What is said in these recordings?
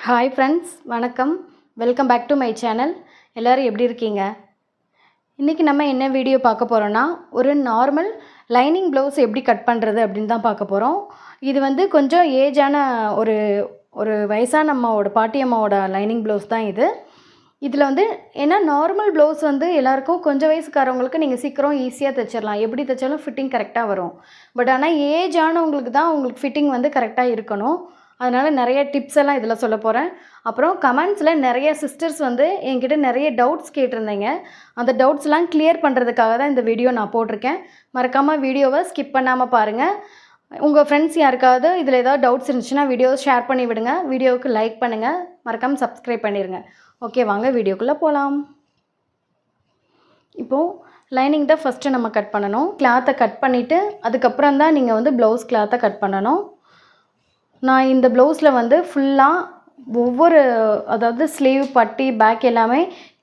Hi friends, வணக்கம். Welcome back to my channel. எல்லோரும் எப்படி இருக்கீங்க? இன்றைக்கி நம்ம என்ன வீடியோ பார்க்க போகிறோன்னா, ஒரு நார்மல் லைனிங் ப்ளவுஸ் எப்படி கட் பண்ணுறது அப்படின்னு தான் பார்க்க போகிறோம். இது வந்து கொஞ்சம் ஏஜான ஒரு ஒரு வயசான அம்மாவோட பாட்டி அம்மாவோட லைனிங் ப்ளவுஸ் தான் இது. இதில் வந்து ஏன்னா நார்மல் ப்ளவுஸ் வந்து எல்லாேருக்கும் கொஞ்சம் வயசுக்காரவங்களுக்கு நீங்கள் சீக்கிரம் ஈஸியாக தைச்சிடலாம், எப்படி தைச்சாலும் ஃபிட்டிங் கரெக்டாக வரும். பட் ஆனால் ஏஜ் ஆனவங்களுக்கு தான் உங்களுக்கு ஃபிட்டிங் வந்து கரெக்டாக இருக்கணும். அதனால் நிறைய டிப்ஸ் எல்லாம் இதில் சொல்ல போகிறேன். அப்புறம் கமெண்ட்ஸில் நிறைய சிஸ்டர்ஸ் வந்து என்கிட்ட நிறைய டவுட்ஸ் கேட்டிருந்தீங்க. அந்த டவுட்ஸ்லாம் கிளியர் பண்ணுறதுக்காக தான் இந்த வீடியோ நான் போட்டிருக்கேன். மறக்காமல் வீடியோவை ஸ்கிப் பண்ணாமல் பாருங்கள். உங்கள் ஃப்ரெண்ட்ஸ் யாருக்காவது இதில் ஏதாவது டவுட்ஸ் இருந்துச்சுன்னா வீடியோவை ஷேர் பண்ணி விடுங்க. வீடியோவுக்கு லைக் பண்ணுங்கள், மறக்காமல் சப்ஸ்கிரைப் பண்ணிடுங்க. ஓகே, வாங்க வீடியோக்குள்ளே போகலாம். இப்போது லைனிங் தான் ஃபஸ்ட்டு நம்ம கட் பண்ணணும். கிளாத்தை கட் பண்ணிவிட்டு அதுக்கப்புறம் தான் நீங்கள் வந்து ப்ளவுஸ் கிளாத்தை கட் பண்ணணும். நான் இந்த ப்ளவுஸில் வந்து ஃபுல்லாக ஒவ்வொரு அதாவது ஸ்லீவ், பட்டி, பேக் எல்லாமே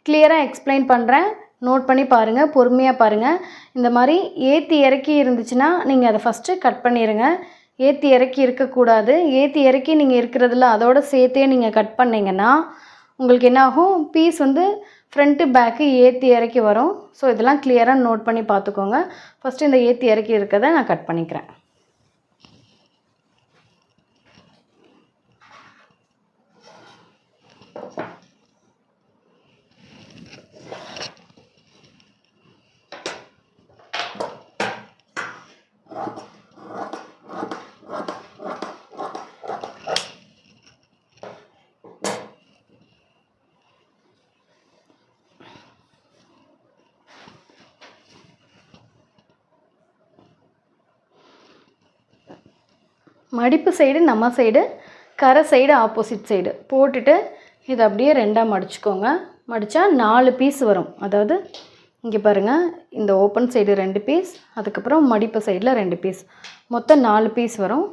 கிளியராக எக்ஸ்பிளைன் பண்ணுறேன். நோட் பண்ணி பாருங்கள், பொறுமையாக பாருங்கள். இந்த மாதிரி ஏற்றி இறக்கி இருந்துச்சுன்னா நீங்கள் அதை ஃபஸ்ட்டு கட் பண்ணிடுங்க. ஏற்றி இறக்கி இருக்கக்கூடாது. ஏற்றி இறக்கி நீங்கள் இருக்கிறதுல அதோடு சேர்த்தே நீங்கள் கட் பண்ணிங்கன்னா உங்களுக்கு என்னாகும், பீஸ் வந்து ஃப்ரண்ட்டு பேக்கு ஏற்றி இறக்கி வரும். ஸோ இதெல்லாம் கிளியராக நோட் பண்ணி பார்த்துக்கோங்க. ஃபஸ்ட்டு இந்த ஏற்றி இறக்கி இருக்கிறத நான் கட் பண்ணிக்கிறேன். மடிப்பு சைடு நம்ம சைடு, கரை சைடு ஆப்போசிட் சைடு போட்டுட்டு இதை அப்படியே ரெண்டாக மடிச்சுக்கோங்க. மடித்தா 4 பீஸ் வரும். அதாவது இங்கே பாருங்கள், இந்த ஓப்பன் சைடு 2 பீஸ், அதுக்கப்புறம் மடிப்பு சைடில் 2 பீஸ், மொத்தம் 4 பீஸ் வரும்.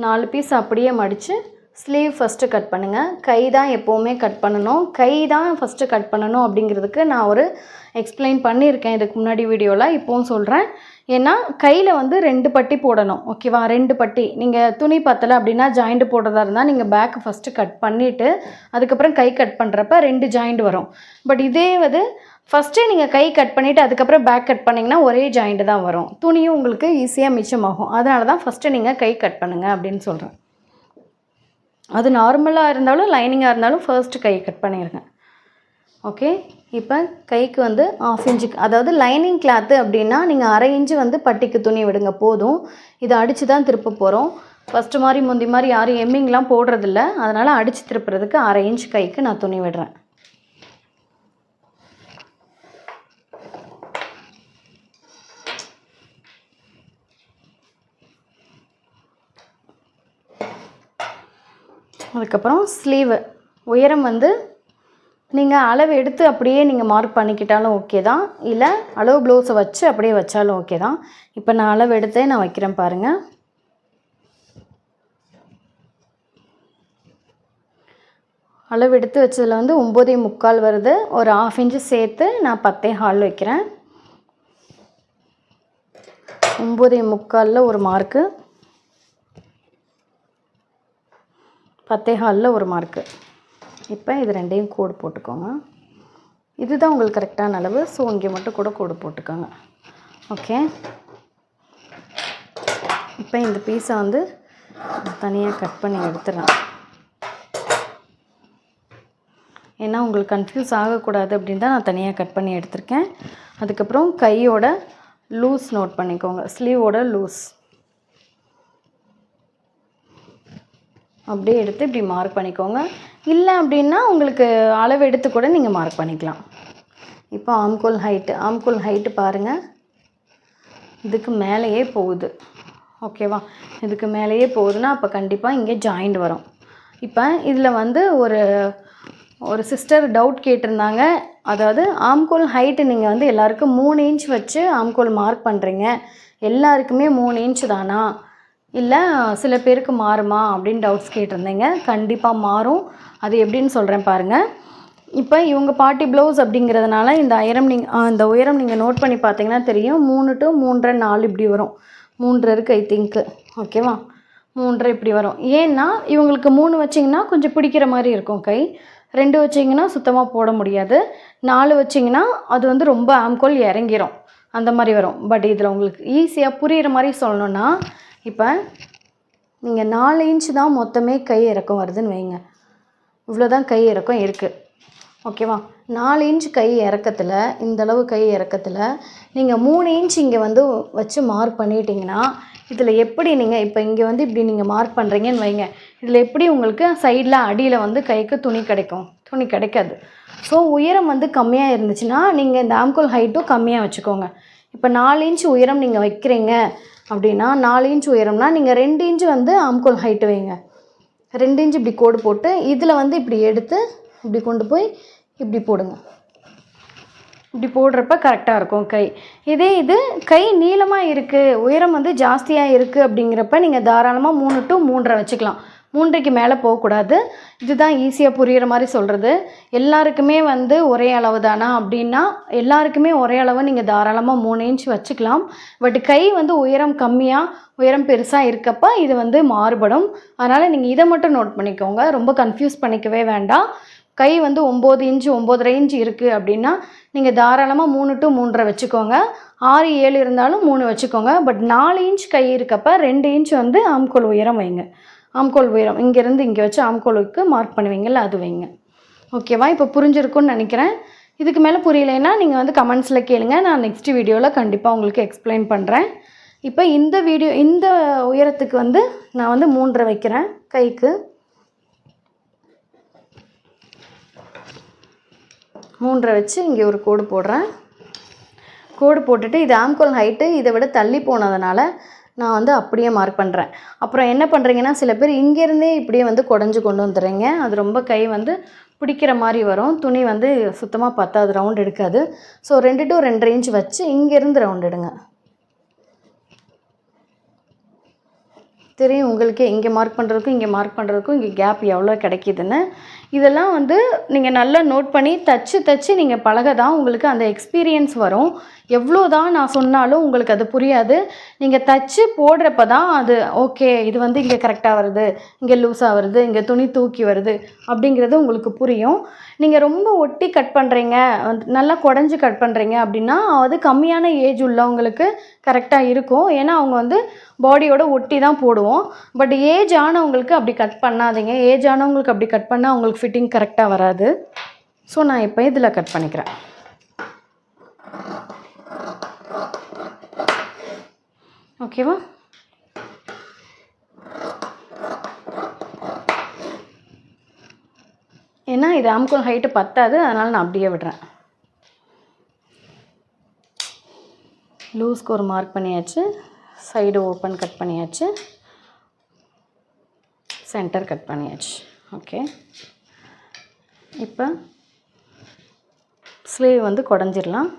4 பீஸ் அப்படியே மடித்து ஸ்லீவ் ஃபஸ்ட்டு கட் பண்ணுங்கள். கை தான் எப்போவுமே கட் பண்ணணும். கை தான் ஃபஸ்ட்டு கட் பண்ணணும் அப்படிங்கிறதுக்கு நான் ஒரு எக்ஸ்பிளைன் பண்ணியிருக்கேன் இதுக்கு முன்னாடி வீடியோவில், இப்போவும் சொல்கிறேன். ஏன்னா கையில் வந்து 2 பட்டி போடணும். ஓகேவா? 2 பட்டி. நீங்கள் துணி பத்தலை அப்படின்னா ஜாயிண்ட் போடுறதா இருந்தால் நீங்கள் பேக்கு ஃபஸ்ட்டு கட் பண்ணிவிட்டு அதுக்கப்புறம் கை கட் பண்ணுறப்ப 2 ஜாயிண்ட் வரும். பட் இதே வந்து ஃபஸ்ட்டே நீங்கள் கை கட் பண்ணிவிட்டு அதுக்கப்புறம் பேக் கட் பண்ணிங்கன்னா ஒரே ஜாயிண்ட்டு தான் வரும். துணியும் உங்களுக்கு ஈஸியாக மிச்சமாகும். அதனால தான் ஃபஸ்ட்டு நீங்கள் கை கட் பண்ணுங்கள் அப்படின்னு சொல்கிறேன். அது நார்மலாக இருந்தாலும் லைனிங்காக இருந்தாலும் ஃபர்ஸ்ட்டு கை கட் பண்ணிடுங்க. ஓகே, இப்போ கைக்கு வந்து 1/2 இன்ச்சு, அதாவது லைனிங் கிளாத்து அப்படின்னா நீங்கள் 1/2 இன்ச்சு வந்து பட்டிக்கு துணி விடுங்க போதும். இதை அடித்து தான் திருப்ப போகிறோம். ஃபஸ்ட்டு மாதிரி முந்தி மாதிரி யாரும் எம்மிங்லாம் போடுறதில்ல. அதனால் அடித்து திருப்புறதுக்கு 1/2 இன்ச் கைக்கு நான் துணி விடுறேன். அதுக்கப்புறம் ஸ்லீவு உயரம் வந்து நீங்கள் அளவு எடுத்து அப்படியே நீங்கள் மார்க் பண்ணிக்கிட்டாலும் ஓகே தான், இல்லை அளவு ப்ளவுஸை வச்சு அப்படியே வச்சாலும் ஓகே தான். இப்போ நான் அளவு எடுத்தே நான் வைக்கிறேன் பாருங்கள். அளவு எடுத்து வச்சதில் வந்து 9.75 வருது. ஒரு 1/2 இன்ச்சு சேர்த்து நான் 10.25 வைக்கிறேன். 9.75 ஒரு மார்க்கு, 10.25 ஒரு மார்க்கு. இப்போ இது ரெண்டையும் கோடு போட்டுக்கோங்க. இதுதான் உங்களுக்கு கரெக்டான அளவு. ஸோ இங்கே மட்டும் கூட கோடு போட்டுக்கோங்க. ஓகே, இப்போ இந்த பீஸை வந்து தனியாக கட் பண்ணி எடுத்துடலாம். ஏன்னா உங்களுக்கு கன்ஃபியூஸ் ஆகக்கூடாது அப்படின்னு தான் நான் தனியாக கட் பண்ணி எடுத்திருக்கேன். அதுக்கப்புறம் கையோட லூஸ் நோட் பண்ணிக்கோங்க. ஸ்லீவோட லூஸ் அப்படியே எடுத்து இப்படி மார்க் பண்ணிக்கோங்க. இல்லை அப்படின்னா உங்களுக்கு அளவு எடுத்து கூட நீங்கள் மார்க் பண்ணிக்கலாம். இப்போ ஆம்கோல் ஹைட்டு பாருங்கள், இதுக்கு மேலேயே போகுது. ஓகேவா? இதுக்கு மேலேயே போகுதுன்னா அப்போ கண்டிப்பாக இங்கே ஜாயிண்ட் வரும். இப்போ இதில் வந்து ஒரு சிஸ்டர் டவுட் கேட்டிருந்தாங்க. அதாவது ஆம்கோல் ஹைட்டு நீங்கள் வந்து எல்லாருக்கும் 3 இன்ச் வச்சு ஆம்கோல் மார்க் பண்ணுறீங்க, எல்லாருக்குமே 3 இன்ச் தானா, இல்லை சில பேருக்கு மாறுமா அப்படின்னு டவுட்ஸ் கேட்டிருந்தீங்க. கண்டிப்பாக மாறும். அது எப்படின்னு சொல்கிறேன் பாருங்கள். இப்போ இவங்க பாட்டி ப்ளவுஸ் அப்படிங்கிறதுனால இந்த உயரம் நீங்கள் நோட் பண்ணி பார்த்தீங்கன்னா தெரியும். 3 to 3.5, 4 இப்படி வரும். 3 இருக்குது ஐ திங்க்கு. ஓகேவா? 3.5 இப்படி வரும். ஏன்னா இவங்களுக்கு 3 வச்சிங்கன்னா கொஞ்சம் பிடிக்கிற மாதிரி இருக்கும் கை. 2 வச்சிங்கன்னா சுத்தமாக போட முடியாது. 4 வச்சிங்கன்னா அது வந்து ரொம்ப ஆம்கோல் இறங்கிரும், அந்த மாதிரி வரும். பட் இதில் உங்களுக்கு ஈஸியாக புரிகிற மாதிரி சொல்லணுன்னா, இப்போ நீங்கள் 4 இன்ச்சு தான் மொத்தமே கை இறக்கம் வருதுன்னு வைங்க. இவ்வளோ தான் கை இறக்கம் இருக்குது, ஓகேவா? 4 இன்ச் கை இறக்கத்தில், இந்தளவு கை இறக்கத்தில் நீங்கள் 3 இன்ச் இங்கே வந்து வச்சு மார்க் பண்ணிட்டீங்கன்னா, இதில் எப்படி நீங்கள் இப்போ இங்கே வந்து இப்படி நீங்கள் மார்க் பண்ணுறீங்கன்னு வைங்க, இதில் எப்படி உங்களுக்கு சைடில் அடியில் வந்து கைக்கு துணி கிடைக்கும்? துணி கிடைக்காது. ஸோ உயரம் வந்து கம்மியாக இருந்துச்சுன்னா நீங்கள் இந்த ஆம்கோல் ஹைட்டும் கம்மியாக வச்சுக்கோங்க. இப்போ 4 இன்ச் உயரம் நீங்கள் வைக்கிறீங்க அப்படின்னா, 4 இன்ச் உயரம்னா நீங்கள் 2 இன்ச் வந்து ஆம்கோல் ஹைட்டு வைங்க. 2 இன்ச் இப்படி கோடு போட்டு இதில் வந்து இப்படி எடுத்து இப்படி கொண்டு போய் இப்படி போடுங்க. இப்படி போடுறப்ப கரெக்டாக இருக்கும் கை. இதே இது கை நீளமாக இருக்குது, உயரம் வந்து ஜாஸ்தியாக இருக்குது அப்படிங்கிறப்ப நீங்கள் தாராளமாக 3 to 3.5 வச்சுக்கலாம். 3க்கு மேலே போகக்கூடாது. இதுதான் ஈஸியாக புரிகிற மாதிரி சொல்கிறது. எல்லாருக்குமே வந்து ஒரே அளவு தானா அப்படின்னா, எல்லாருக்குமே ஒரே அளவு நீங்கள் தாராளமாக 3 இன்ச் வச்சுக்கலாம். பட் கை வந்து உயரம் கம்மியாக உயரம் பெருசாக இருக்கப்போ இது வந்து மாறுபடும். அதனால் நீங்கள் இதை மட்டும் நோட் பண்ணிக்கோங்க, ரொம்ப கன்ஃபியூஸ் பண்ணிக்கவே வேண்டாம். கை வந்து 9 இன்ச்சு 9.5 இன்ச் இருக்குது அப்படின்னா நீங்கள் தாராளமாக 3 to 3.5 வச்சுக்கோங்க. 6, 7 இருந்தாலும் 3 வச்சுக்கோங்க. பட் 4 இன்ச் கை இருக்கப்போ 2 இன்ச் வந்து ஆம்கோல் உயரம் வைங்க. ஆம்கோல் உயரம் இங்கேருந்து இங்கே வச்சு ஆம்கோலுக்கு மார்க் பண்ணுவீங்கள்ல, அது வைங்க. ஓகேவா? இப்போ புரிஞ்சிருக்கும்னு நினைக்கிறேன். இதுக்கு மேலே புரியலைன்னா நீங்கள் வந்து கமெண்ட்ஸில் கேளுங்க, நான் நெக்ஸ்ட் வீடியோவில் கண்டிப்பாக உங்களுக்கு எக்ஸ்பிளைன் பண்ணுறேன். இப்போ இந்த உயரத்துக்கு வந்து நான் வந்து 3.5 வைக்கிறேன் கைக்கு. 3.5 வச்சு இங்கே ஒரு கோடு போடுறேன். கோடு போட்டுட்டு இது ஆம்கோல் ஹைட்டு, இதை விட தள்ளி போனதுனால நான் வந்து அப்படியே மார்க் பண்ணுறேன். அப்புறம் என்ன பண்ணுறீங்கன்னா, சில பேர் இங்கேருந்தே இப்படியே வந்து குடஞ்சி கொண்டு வந்துடுறீங்க. அது ரொம்ப கை வந்து பிடிக்கிற மாதிரி வரும், துணி வந்து சுத்தமாக பத்தாது, ரவுண்ட் எடுக்காது. ஸோ 2 to 2.5 இன்ச் வச்சு இங்கேருந்து ரவுண்ட் எடுங்க. தெரியும் உங்களுக்கே இங்கே மார்க் பண்ணுறதுக்கும் இங்கே மார்க் பண்ணுறதுக்கும் இங்கே கேப் எவ்வளோ கிடைக்கிதுன்னு. இதெல்லாம் வந்து நீங்கள் நல்லா நோட் பண்ணி தச்சு நீங்கள் பழக தான் உங்களுக்கு அந்த எக்ஸ்பீரியன்ஸ் வரும். எவ்வளோ தான் நான் சொன்னாலும் உங்களுக்கு அது புரியாது. நீங்கள் தச்சு போடுறப்ப தான் அது ஓகே, இது வந்து இங்கே கரெக்டாக வருது, இங்கே லூஸாக வருது, இங்கே துணி தூக்கி வருது அப்படிங்கிறது உங்களுக்கு புரியும். நீங்கள் ரொம்ப ஒட்டி கட் பண்ணுறீங்க, நல்லா குடஞ்சி கட் பண்ணுறீங்க அப்படின்னா அது கம்மியான ஏஜ் உள்ளவங்களுக்கு கரெக்டாக இருக்கும். ஏன்னா அவங்க வந்து பாடியோட ஒட்டி தான் போடுவோம். பட் ஏஜ் ஆனவங்களுக்கு அப்படி கட் பண்ணாதீங்க. ஏஜ் ஆனவங்களுக்கு அப்படி கட் பண்ணால் அவங்களுக்கு ஃபிட்டிங் கரெக்டாக வராது. ஸோ நான் இப்போ இதில் கட் பண்ணிக்கிறேன். ஓகேவா? ஏன்னா இது ஆம்கோல் ஹைட்டு பத்தாது, அதனால் நான் அப்படியே விடுறேன். லூஸ்க்கு ஒரு மார்க் பண்ணியாச்சு, சைடு ஓப்பன் கட் பண்ணியாச்சு, சென்டர் கட் பண்ணியாச்சு. ஓகே, இப்போ ஸ்லீவ் வந்து குடஞ்சிடலாம்.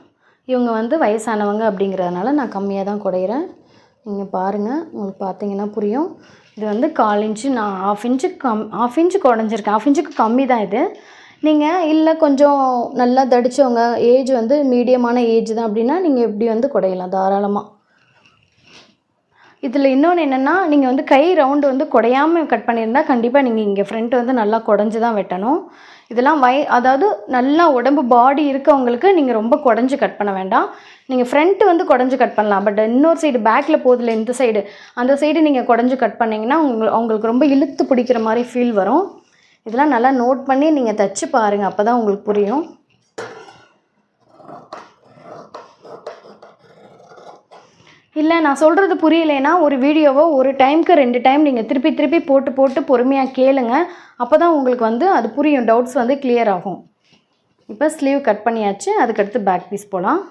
இவங்க வந்து வயசானவங்க அப்படிங்கிறதுனால நான் கம்மியாக தான் குடையிறேன். நீங்கள் பாருங்கள், உங்களுக்கு பார்த்தீங்கன்னா புரியும். இது வந்து 1/4 இன்ச்சு, நான் ½ இன்ச்சு குடஞ்சிருக்கேன். ½ இன்ச்சுக்கு கம்மி தான் இது. நீங்கள் இல்லை கொஞ்சம் நல்லா தடித்தவங்க, ஏஜ் வந்து மீடியமான ஏஜ் தான் அப்படின்னா நீங்கள் இப்படி வந்து குடையலாம் தாராளமாக. இதில் இன்னொன்று என்னென்னா, நீங்கள் வந்து கை ரவுண்டு வந்து குடையாமல் கட் பண்ணியிருந்தால் கண்டிப்பாக நீங்கள் இங்கே ஃப்ரண்ட் வந்து நல்லா குடஞ்சி தான் வெட்டணும். இதெல்லாம் அதாவது நல்லா உடம்பு பாடி இருக்கவங்களுக்கு நீங்கள் ரொம்ப குடஞ்சி கட் பண்ண வேண்டாம். நீங்கள் ஃப்ரண்ட்டு வந்து குடஞ்சி கட் பண்ணலாம். பட் இன்னொரு சைடு பேக்கில் போதில் இந்த சைடு, அந்த சைடு நீங்கள் குடஞ்சி கட் பண்ணிங்கன்னா அவங்களுக்கு ரொம்ப இழுத்து பிடிக்கிற மாதிரி ஃபீல் வரும். இதெல்லாம் நல்லா நோட் பண்ணி நீங்கள் தச்சு பாருங்கள், அப்போ தான் உங்களுக்கு புரியும். இல்லை நான் சொல்கிறது புரியலைன்னா ஒரு வீடியோவை ஒரு டைமுக்கு 2 டைம் நீங்கள் திருப்பி போட்டு பொறுமையாக கேளுங்க. அப்போ தான் உங்களுக்கு வந்து அது புரியும், டவுட்ஸ் வந்து கிளியர் ஆகும். இப்போ ஸ்லீவ் கட் பண்ணியாச்சு, அதுக்கடுத்து பேக் பீஸ் போகலாம்.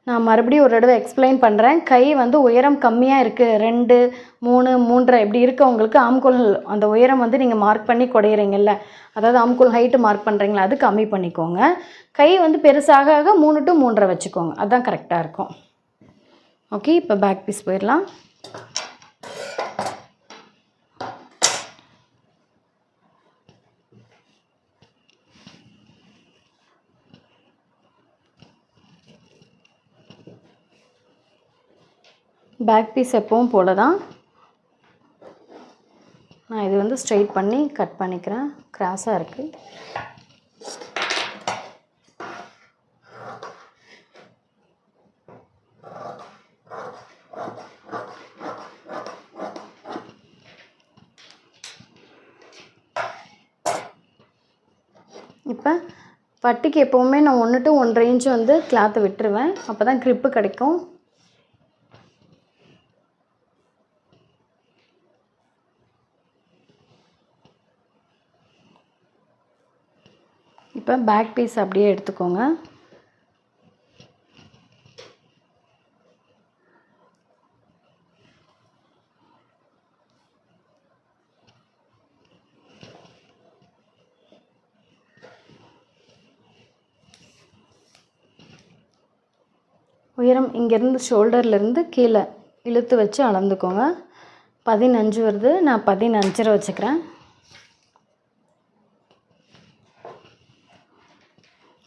நான் மறுபடியும் ஒரு தடவை எக்ஸ்பிளைன் பண்ணுறேன். கை வந்து உயரம் கம்மியாக இருக்குது, 2, 3, 3.5 இப்படி இருக்கவங்களுக்கு ஆம்கோல் அந்த உயரம் வந்து நீங்கள் மார்க் பண்ணி குடையிறீங்கல்ல, அதாவது ஆம்கோல் ஹைட்டு மார்க் பண்ணுறீங்களா, அது கம்மி பண்ணிக்கோங்க. கை வந்து பெருசாக 3 to 3.5 வச்சுக்கோங்க, அதுதான் கரெக்டாக இருக்கும். ஓகே, இப்போ பேக் பீஸ் போயிடலாம். பேக் பீஸ் எப்பவும் போல தான் நான் இது வந்து ஸ்ட்ரைட் பண்ணி கட் பண்ணிக்கிறேன், கிராஸாக இருக்குது. இப்போ பட்டிக்கு எப்போவுமே நான் 1 to 1.5 இன்ச் வந்து கிளாத்தை விட்டுருவேன், அப்போ தான் க்ரிப்பு கிடைக்கும். இப்போ பேக் பீஸ் அப்படியே எடுத்துக்கோங்க. உயரம் இங்கேருந்து ஷோல்டர்லேருந்து கீழே இழுத்து வச்சு அளந்துக்கோங்க. 15 வருது, நான் 15.5 வச்சுக்கிறேன்.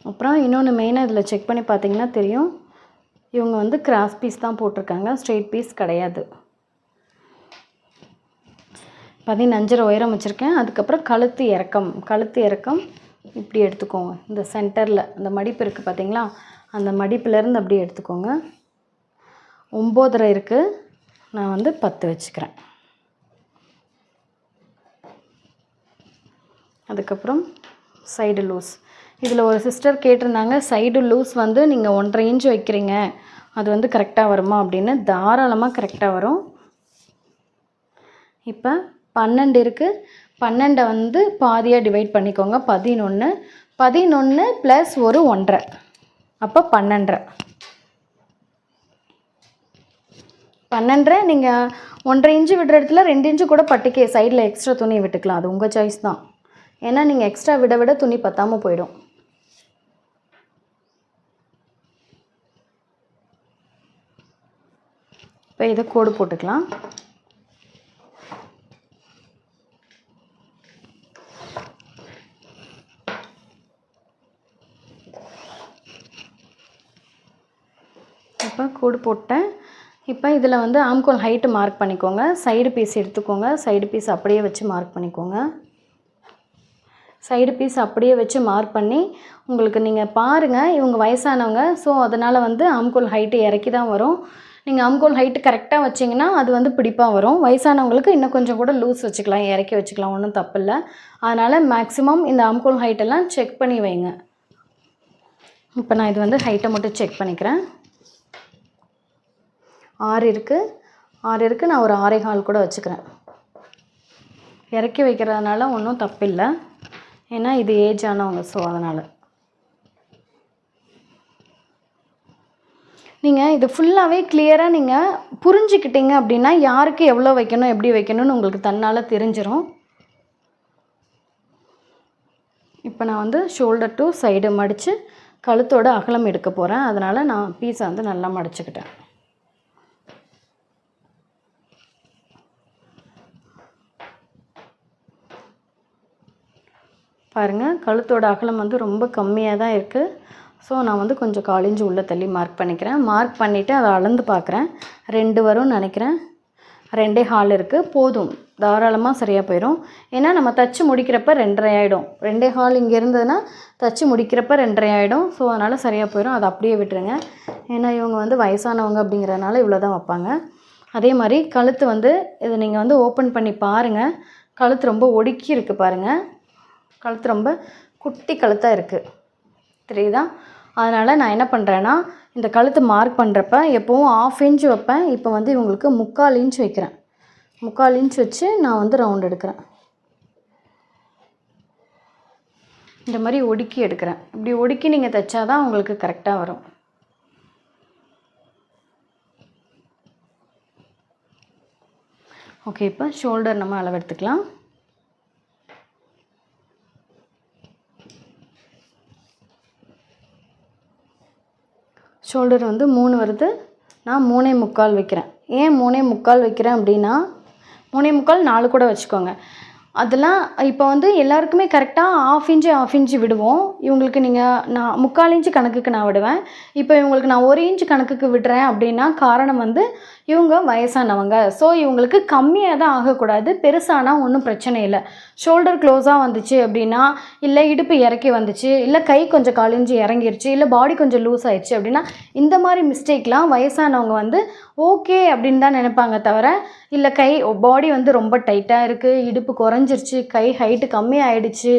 அப்புறம் இன்னொன்று மெயினாக இதில் செக் பண்ணி பார்த்தீங்கன்னா தெரியும், இவங்க வந்து கிராஸ் பீஸ் தான் போட்டிருக்காங்க, ஸ்ட்ரெயிட் பீஸ் கிடையாது. 15.5 உயரம் வச்சுருக்கேன். அதுக்கப்புறம் கழுத்து இறக்கம் இப்படி எடுத்துக்கோங்க. இந்த சென்டரில் அந்த மடிப்பு இருக்குது பார்த்தீங்களா, அந்த மடிப்புலேருந்து அப்படியே எடுத்துக்கோங்க. 9.5 இருக்குது, நான் வந்து 10 வச்சுக்கிறேன். அதுக்கப்புறம் சைடு லூஸ். இதில் ஒரு சிஸ்டர் கேட்டிருந்தாங்க, சைடு லூஸ் வந்து நீங்கள் 1.5 இன்ச் வைக்கிறீங்க, அது வந்து கரெக்டாக வருமா அப்படின்னு. தாராளமாக கரெக்டாக வரும். இப்போ 12 இருக்குது, 12 வந்து பாதியாக டிவைட் பண்ணிக்கோங்க. 11 ப்ளஸ் ஒரு 1.5, அப்போ 12. 12 நீங்கள் 1.5 இன்ச்சு விடுற இடத்துல 2 இன்ச்சு கூட பட்டிக்கு சைடில் எக்ஸ்ட்ரா துணி விட்டுக்கலாம், அது உங்கள் சாய்ஸ் தான். ஏன்னா நீங்கள் எக்ஸ்ட்ரா விட துணி பத்தாமல் போயிடும். இப்போ இதை கோடு போட்டுக்கலாம். இப்போ கோடு போட்டேன். இப்போ இதில் வந்து ஆம்கோல் ஹைட்டு மார்க் பண்ணிக்கோங்க. சைடு பீஸ் எடுத்துக்கோங்க, சைடு பீஸ் அப்படியே வச்சு மார்க் பண்ணிக்கோங்க. சைடு பீஸ் அப்படியே வச்சு மார்க் பண்ணி உங்களுக்கு நீங்கள் பாருங்கள், இவங்க வயசானவங்க, ஸோ அதனால் வந்து ஆம்கோல் ஹைட்டு இறக்கி தான் வரும். நீங்கள் ஆம்கோல் ஹைட்டு கரெக்டாக வச்சிங்கன்னா அது வந்து பிடிப்பாக வரும். வயசானவங்களுக்கு இன்னும் கொஞ்சம் கூட லூஸ் வச்சுக்கலாம், இறக்கி வச்சுக்கலாம், ஒன்றும் தப்பு இல்லை. அதனால் மேக்ஸிமம் இந்த ஆம்கோல் ஹைட்டெல்லாம் செக் பண்ணி வைங்க. இப்போ நான் இது வந்து ஹைட்டை மட்டும் செக் பண்ணிக்கிறேன். 6 இருக்குது, நான் ஒரு 6.25 கூட வச்சுக்கிறேன். இறக்கி வைக்கிறதுனால ஒன்றும் தப்பில்லை, ஏன்னா இது ஏஜ் ஆனவங்க, ஸோ அதனால். நீங்கள் இது ஃபுல்லாகவே கிளியராக நீங்கள் புரிஞ்சுக்கிட்டீங்க அப்படின்னா யாருக்கு எவ்வளோ வைக்கணும், எப்படி வைக்கணும்னு உங்களுக்கு தன்னால் தெரிஞ்சிடும். இப்போ நான் வந்து ஷோல்டர் டு சைடு மடித்து கழுத்தோட அகலம் எடுக்க போகிறேன். அதனால் நான் பீஸை வந்து நல்லா மடிச்சுக்கிட்டேன். பாருங்கள், கழுத்தோட அகலம் வந்து ரொம்ப கம்மியாக தான் இருக்குது. ஸோ நான் வந்து கொஞ்சம் 1/4 இன்ச் உள்ளே தள்ளி மார்க் பண்ணிக்கிறேன். மார்க் பண்ணிவிட்டு அதை அளந்து பார்க்குறேன். 2 வரும்னு நினைக்கிறேன். 2.25 இருக்குது, போதும், தாராளமாக சரியாக போயிடும். ஏன்னா நம்ம தச்சு முடிக்கிறப்ப 2.5 ஆகிடும். 2.25 இங்கே இருந்ததுன்னா தச்சு முடிக்கிறப்ப 2.5 ஆகிடும். ஸோ அதனால் சரியாக போயிடும். அதை அப்படியே விட்டுருங்க. ஏன்னா இவங்க வந்து வயசானவங்க அப்படிங்கிறதுனால இவ்வளோ தான் வைப்பாங்க. அதே மாதிரி கழுத்து வந்து இதை நீங்கள் வந்து ஓப்பன் பண்ணி பாருங்கள். கழுத்து ரொம்ப ஒடுக்கி இருக்குது பாருங்கள். கழுத்து ரொம்ப குட்டி கழுத்தாக இருக்குது, தெரியுதா? அதனால் நான் என்ன பண்ணுறேன்னா, இந்த கழுத்து மார்க் பண்ணுறப்ப எப்போவும் 1/2 இன்ச் வைப்பேன். இப்போ வந்து இவங்களுக்கு 3/4 இன்ச் வைக்கிறேன். 3/4 இன்ச் வச்சு நான் வந்து ரவுண்ட் எடுக்கிறேன். இந்த மாதிரி ஒடுக்கி எடுக்கிறேன். இப்படி ஒடுக்கி நீங்கள் தைச்சாதான் உங்களுக்கு கரெக்டாக வரும். ஓகே, இப்போ ஷோல்டர் நம்ம அளவு எடுத்துக்கலாம். ஷோல்டர் வந்து 3 வருது, நான் 3.25 வைக்கிறேன். ஏன் 3.25 வைக்கிறேன் அப்படின்னா, 3.25 4 கூட வச்சுக்கோங்க. அதெல்லாம் இப்போ வந்து எல்லாருக்குமே கரெக்டாக 1/2 இன்ச் விடுவோம். இவங்களுக்கு நான் 3/4 இன்ச்சு கணக்குக்கு நான் விடுவேன். இப்போ இவங்களுக்கு நான் 1 இன்ச் கணக்குக்கு விடுறேன் அப்படின்னா காரணம் வந்து இவங்க வயசானவங்க. ஸோ இவங்களுக்கு கம்மியாக தான் ஆகக்கூடாது, பெருசானா ஒன்றும் பிரச்சனை இல்லை. ஷோல்டர் க்ளோஸாக வந்துச்சு அப்படின்னா, இல்லை இடுப்பு இறக்கி வந்துச்சு, இல்லை கை கொஞ்சம் காலிஞ்சு இறங்கிருச்சு, இல்லை பாடி கொஞ்சம் லூஸ் ஆயிடுச்சு அப்படின்னா, இந்த மாதிரி மிஸ்டேக்லாம் வயசானவங்க வந்து ஓகே அப்படின்னு தான் நினைப்பாங்க தவிர, இல்லை பாடி வந்து ரொம்ப டைட்டாக இருக்குது, இடுப்பு குறைஞ்சிருச்சு, கை ஹைட்டு கம்மியாயிடுச்சு,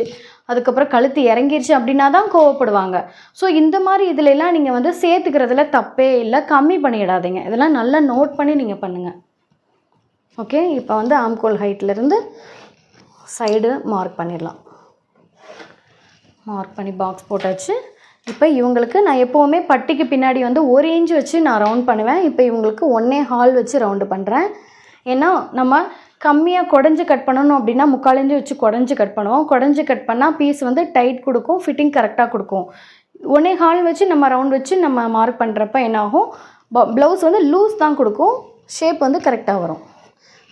அதுக்கப்புறம் கழுத்து இறங்கிருச்சு அப்படின்னா தான் கோவப்படுவாங்க. ஸோ இந்த மாதிரி இதுலலாம் நீங்கள் வந்து சேர்த்துக்கிறதுல தப்பே இல்லை, கம்மி பண்ணிடாதீங்க. இதெல்லாம் நல்லா நோட் பண்ணி நீங்கள் பண்ணுங்கள். ஓகே, இப்போ வந்து ஆம்கோல் ஹைட்லேருந்து சைடு மார்க் பண்ணிடலாம். மார்க் பண்ணி பாக்ஸ் போட்டாச்சு. இப்போ இவங்களுக்கு நான் எப்போவுமே பட்டிக்கு பின்னாடி வந்து 1 இன்ச் வச்சு நான் ரவுண்ட் பண்ணுவேன். இப்போ இவங்களுக்கு 1.25 வச்சு ரவுண்டு பண்ணுறேன். ஏன்னா நம்ம கம்மியாக குடஞ்சி கட் பண்ணணும் அப்படின்னா 3/4 இன்ச் வச்சு குடஞ்சி கட் பண்ணுவோம். குடஞ்சி கட் பண்ணால் பீஸ் வந்து டைட் கொடுக்கும், ஃபிட்டிங் கரெக்டாக கொடுக்கும். 1.25 வச்சு நம்ம ரவுண்ட் வச்சு நம்ம மார்க் பண்ணுறப்ப என்னாகும், ப்ளவுஸ் வந்து லூஸ் தான் கொடுக்கும், ஷேப் வந்து கரெக்டாக வரும்.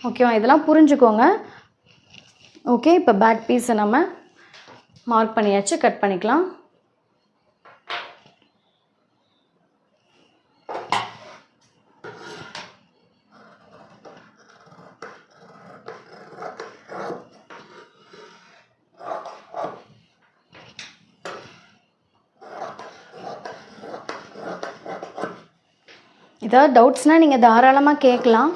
ஓகேவா, இதெல்லாம் புரிஞ்சுக்கோங்க. ஓகே, இப்போ பேக் பீஸை நம்ம மார்க் பண்ணியாச்சு, கட் பண்ணிக்கலாம். ஏதாவது டவுட்ஸ்னால் நீங்கள் தாராளமாக கேட்கலாம்.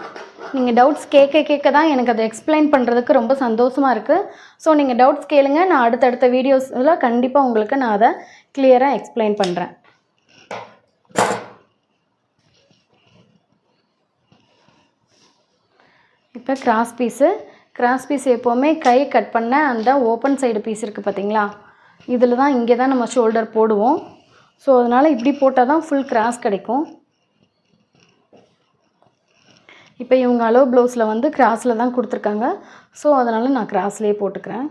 நீங்கள் டவுட்ஸ் கேட்க தான் எனக்கு அதை எக்ஸ்பிளைன் பண்ணுறதுக்கு ரொம்ப சந்தோஷமாக இருக்குது. ஸோ நீங்கள் டவுட்ஸ் கேளுங்க, நான் அடுத்தடுத்த வீடியோஸில் கண்டிப்பாக உங்களுக்கு நான் அதை கிளியராக எக்ஸ்பிளைன் பண்ணுறேன். இப்போ கிராஸ் பீஸ் எப்போவுமே கை கட் பண்ண அந்த ஓப்பன் சைடு பீஸ் இருக்குது பார்த்தீங்களா, இதில் தான் இங்கே தான் நம்ம ஷோல்டர் போடுவோம். ஸோ அதனால் இப்படி போட்டால் தான் ஃபுல் கிராஸ் கிடைக்கும். இப்போ இவங்க அளவு ப்ளவுஸில் வந்து கிராஸில் தான் கொடுத்துருக்காங்க. ஸோ அதனால் நான் கிராஸ்லேயே போட்டுக்கிறேன்.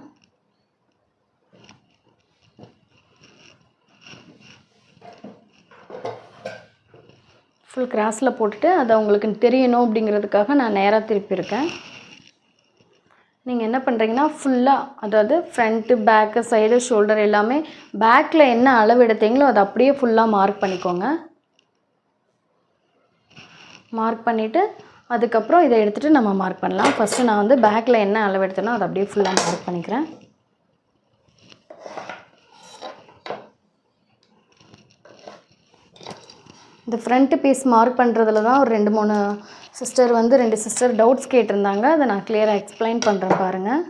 ஃபுல் கிராஸில் போட்டுட்டு அதை உங்களுக்கு தெரியணும் அப்படிங்கிறதுக்காக நான் நேராக திருப்பியிருக்கேன். நீங்கள் என்ன பண்ணுறீங்கன்னா ஃபுல்லாக, அதாவது ஃப்ரண்ட்டு பேக்கு சைடு ஷோல்டர் எல்லாமே பேக்கில் என்ன அளவு எடுத்தீங்களோ அதை அப்படியே ஃபுல்லாக மார்க் பண்ணிக்கோங்க. மார்க் பண்ணிவிட்டு அதுக்கப்புறம் இதை எடுத்துகிட்டு நம்ம மார்க் பண்ணலாம். ஃபஸ்ட்டு நான் வந்து பேக்கில் என்ன அளவு எடுத்தேனோ அதை அப்படியே ஃபுல்லாக மார்க் பண்ணிக்கிறேன். இந்த ஃப்ரண்ட்டு பீஸ் மார்க் பண்ணுறதுல தான் ஒரு 2-3 சிஸ்டர் வந்து 2 சிஸ்டர் டவுட்ஸ் கேட்டிருந்தாங்க. அதை நான் கிளியராக எக்ஸ்பிளைன் பண்ணுறேன் பாருங்கள்.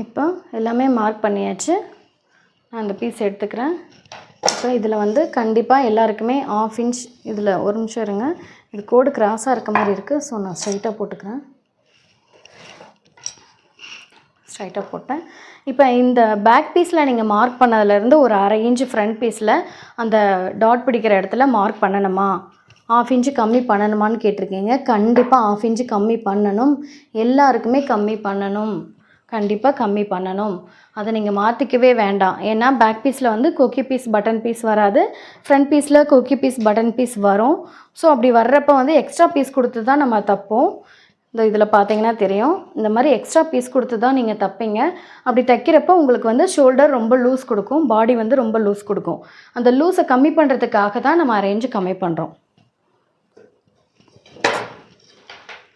இப்போ எல்லாமே மார்க் பண்ணியாச்சு. நான் அந்த பீஸ் எடுத்துக்கிறேன். இப்போ இதில் வந்து கண்டிப்பாக எல்லாருக்குமே 1/2 இன்ச், இதில் ஒரு நிமிஷம் இருங்க, இது கோடு கிராஸாக இருக்க மாதிரி இருக்குது. ஸோ நான் ஸ்ட்ரைட்டாக போட்டுக்கிறேன். ஸ்ட்ரைட்டாக போட்டேன். இப்போ இந்த பேக் பீஸில் நீங்கள் மார்க் பண்ணதுலேருந்து ஒரு 1/2 இன்ச் ஃப்ரண்ட் பீஸில் அந்த டாட் பிடிக்கிற இடத்துல மார்க் பண்ணணுமா, 1/2 இன்ச்சு கம்மி பண்ணணுமான்னு கேட்டிருக்கீங்க. கண்டிப்பாக 1/2 இன்ச்சு கம்மி பண்ணணும். எல்லாருக்குமே கம்மி பண்ணணும், கண்டிப்பாக கம்மி பண்ணணும். அதை நீங்கள் மாற்றிக்கவே வேண்டாம். ஏன்னா பேக் பீஸில் வந்து கொக்கி பீஸ் பட்டன் பீஸ் வராது, ஃப்ரண்ட் பீஸில் கொக்கி பீஸ் பட்டன் பீஸ் வரும். ஸோ அப்படி வர்றப்போ வந்து எக்ஸ்ட்ரா பீஸ் கொடுத்து தான் நம்ம தப்போம். இந்த இதில் பார்த்தீங்கன்னா தெரியும், இந்த மாதிரி எக்ஸ்ட்ரா பீஸ் கொடுத்து தான் நீங்கள் தப்பீங்க. அப்படி தைக்கிறப்போ உங்களுக்கு வந்து ஷோல்டர் ரொம்ப லூஸ் கொடுக்கும், பாடி வந்து ரொம்ப லூஸ் கொடுக்கும். அந்த லூஸை கம்மி பண்ணுறதுக்காக தான் நம்ம அரேஞ்சு கம்மி பண்ணுறோம்.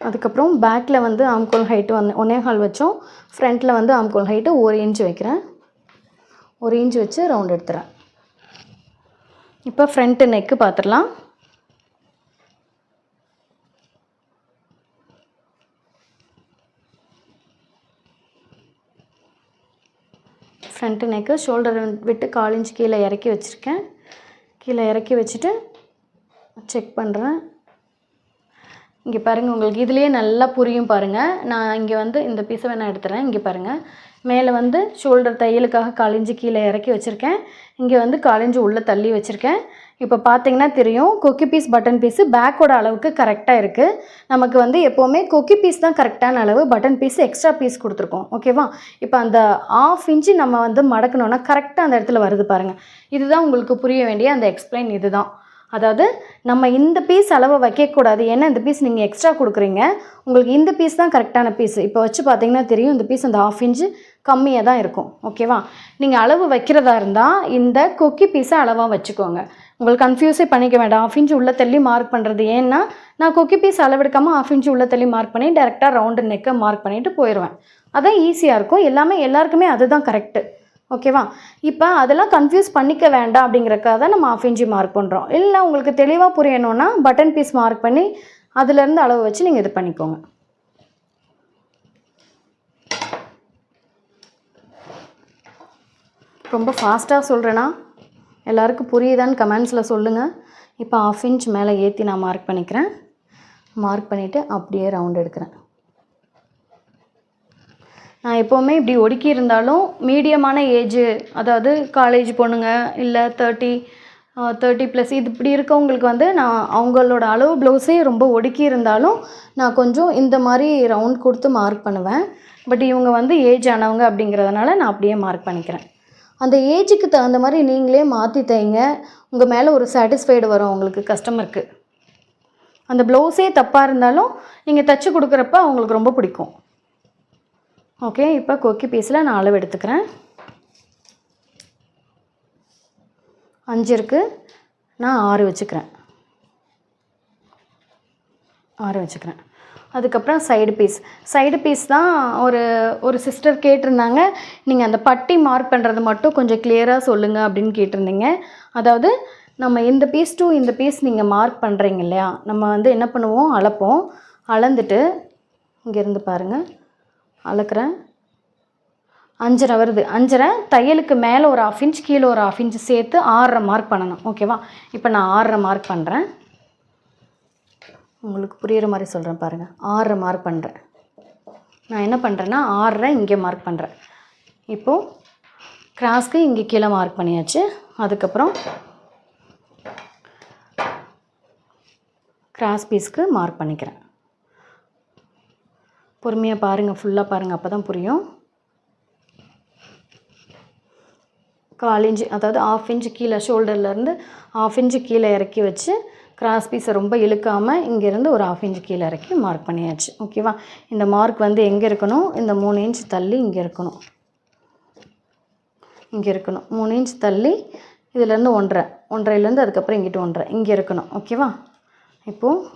அதுக்கப்புறம் பேக்கில் வந்து ஆம்கோல் ஹைட்டு 1.25 வச்சோம். ஃப்ரண்ட்டில் வந்து ஆம்கோல் ஹைட்டு 1 இன்ச் வைக்கிறேன். 1 இன்ச் வச்சு ரவுண்ட் எடுத்துகிறேன். இப்போ ஃப்ரண்ட்டு நெக்கு பார்த்துடலாம். ஃப்ரண்ட்டு நெக்கு ஷோல்டர் விட்டு 1/4 இன்ச் கீழே இறக்கி வச்சுருக்கேன். கீழே இறக்கி வச்சுட்டு செக் பண்ணுறேன். இங்கே பாருங்கள், உங்களுக்கு இதுலேயே நல்லா புரியும் பாருங்கள். நான் இங்கே வந்து இந்த பீஸை வேணால் எடுத்துகிறேன். இங்கே பாருங்கள், மேலே வந்து ஷோல்டர் தையலுக்காக 1/4 இன்ச்சு கீழே இறக்கி வச்சுருக்கேன். இங்கே வந்து 1/4 இன்ச்சு உள்ளே தள்ளி வச்சுருக்கேன். இப்போ பார்த்தீங்கன்னா தெரியும், கொக்கி பீஸ் பட்டன் பீஸு பேக்கோட அளவுக்கு கரெக்டாக இருக்குது. நமக்கு வந்து எப்போவுமே கொக்கி பீஸ் தான் கரெக்டான அளவு, பட்டன் பீஸ் எக்ஸ்ட்ரா பீஸ் கொடுத்துருக்கோம். ஓகேவா, இப்போ அந்த 1/2 இன்ச்சு நம்ம வந்து மடக்கணுன்னா கரெக்டாக அந்த இடத்துல வருது பாருங்கள். இதுதான் உங்களுக்கு புரிய வேண்டிய அந்த எக்ஸ்பிளைன். இதுதான் அதாவது நம்ம இந்த பீஸ் அளவை வைக்கக்கூடாது. ஏன்னா இந்த பீஸ் நீங்கள் எக்ஸ்ட்ரா கொடுக்குறீங்க, உங்களுக்கு இந்த பீஸ் தான் கரெக்டான பீஸ். இப்போ வச்சு பார்த்தீங்கன்னா தெரியும், இந்த பீஸ் அந்த 1/2 இன்ச்சு கம்மியாக தான் இருக்கும். ஓகேவா? நீங்கள் அளவு வைக்கிறதா இருந்தால் இந்த கொக்கி பீஸை அளவாக வச்சுக்கோங்க. உங்களுக்கு கன்ஃபியூஸே பண்ணிக்க வேண்டாம். 1/2 இன்ச்சு உள்ள தள்ளி மார்க் பண்ணுறது. ஏன்னா நான் கொக்கி பீஸ் அளவெடுக்காமல் 1/2 இன்ச்சு உள்ள தள்ளி மார்க் பண்ணி டேரெக்டாக ரவுண்டு நெக்கை மார்க் பண்ணிவிட்டு போயிடுவேன். அதான் ஈஸியாக இருக்கும். எல்லாருக்குமே அதுதான் கரெக்டு. ஓகேவா? இப்போ அதெல்லாம் கன்ஃபியூஸ் பண்ணிக்க வேண்டாம் அப்படிங்கிறக்காக தான் நம்ம 1/2 இன்ச்சு மார்க் பண்ணுறோம். இல்லை உங்களுக்கு தெளிவாக புரியணுன்னா பட்டன் பீஸ் மார்க் பண்ணி அதுலேருந்து அளவு வச்சு நீங்கள் இது பண்ணிக்கோங்க. ரொம்ப ஃபாஸ்ட்டாக சொல்கிறேன்னா எல்லாருக்கும் புரியுதான்னு கமெண்ட்ஸில் சொல்லுங்கள். இப்போ 1/2 இன்ச் மேலே ஏற்றி நான் மார்க் பண்ணிக்கிறேன். மார்க் பண்ணிவிட்டு அப்படியே ரவுண்ட் எடுக்கிறேன். நான் எப்போவுமே இப்படி ஒடுக்கி இருந்தாலும் மீடியமான ஏஜு, அதாவது காலேஜ் பொண்ணுங்க இல்லை 30+ இது இப்படி இருக்கவங்களுக்கு வந்து நான் அவங்களோட அளவு ப்ளவுஸே ரொம்ப ஒடுக்கி இருந்தாலும் நான் கொஞ்சம் இந்த மாதிரி ரவுண்ட் கொடுத்து மார்க் பண்ணுவேன். பட் இவங்க வந்து ஏஜ் ஆனவங்க அப்படிங்கிறதுனால நான் அப்படியே மார்க் பண்ணிக்கிறேன். அந்த ஏஜுக்கு தகுந்த மாதிரி நீங்களே மாற்றி தைங்க. உங்கள் மேலே ஒரு சாட்டிஸ்ஃபைடு வரும் உங்களுக்கு, கஸ்டமருக்கு. அந்த ப்ளவுஸே தப்பாக இருந்தாலும் நீங்கள் தைச்சி கொடுக்குறப்ப அவங்களுக்கு ரொம்ப பிடிக்கும். ஓகே, இப்போ கொக்கி பீஸில் நான் அளவு எடுத்துக்கிறேன். 5 இருக்குது, நான் 6 வச்சுக்கிறேன். அதுக்கப்புறம் சைடு பீஸ் தான் ஒரு சிஸ்டர் கேட்டிருந்தாங்க, நீங்கள் அந்த பட்டி மார்க் பண்ணுறது மட்டும் கொஞ்சம் கிளியராக சொல்லுங்கள் அப்படின்னு கேட்டிருந்தீங்க. அதாவது நம்ம இந்த பீஸ் டு இந்த பீஸ் நீங்கள் மார்க் பண்ணுறீங்க இல்லையா, நம்ம வந்து என்ன பண்ணுவோம், அளப்போம். அளந்துட்டு இங்கேருந்து பாருங்கள், அளக்குறேன். 5.5 வருது. 5.5 தையலுக்கு மேலே ஒரு 1/2 இன்ச், கீழே ஒரு 1/2 இன்ச் சேர்த்து 6.5 மார்க் பண்ணணும். ஓகேவா? இப்போ நான் 6.5 மார்க் பண்ணுறேன். உங்களுக்கு புரிகிற மாதிரி சொல்கிறேன் பாருங்கள். 6.5 மார்க் பண்ணுறேன். நான் என்ன பண்ணுறேன்னா 6.5 இங்கே மார்க் பண்ணுறேன். இப்போது கிராஸ்க்கு இங்கே கீழே மார்க் பண்ணியாச்சு. அதுக்கப்புறம் கிராஸ் பீஸ்க்கு மார்க் பண்ணிக்கிறேன். பொறுமையாக பாருங்கள், ஃபுல்லாக பாருங்கள், அப்போ தான் புரியும். 1/4 இன்ச்சு, அதாவது 1/2 இன்ச்சு கீழே, ஷோல்டர்லேருந்து 1/2 இன்ச்சு கீழே இறக்கி வச்சு கிராஸ் பீஸை ரொம்ப இழுக்காமல் இங்கேருந்து ஒரு 1/2 இன்ச்சு கீழே இறக்கி மார்க் பண்ணியாச்சு. ஓகேவா? இந்த மார்க் வந்து எங்கே இருக்கணும், இந்த 3 இன்ச் தள்ளி இங்கே இருக்கணும். 3 இன்ச் தள்ளி இதிலேருந்து 1.5 அதுக்கப்புறம் இங்கிட்டு 1.5 இங்கே இருக்கணும். ஓகேவா? இப்போது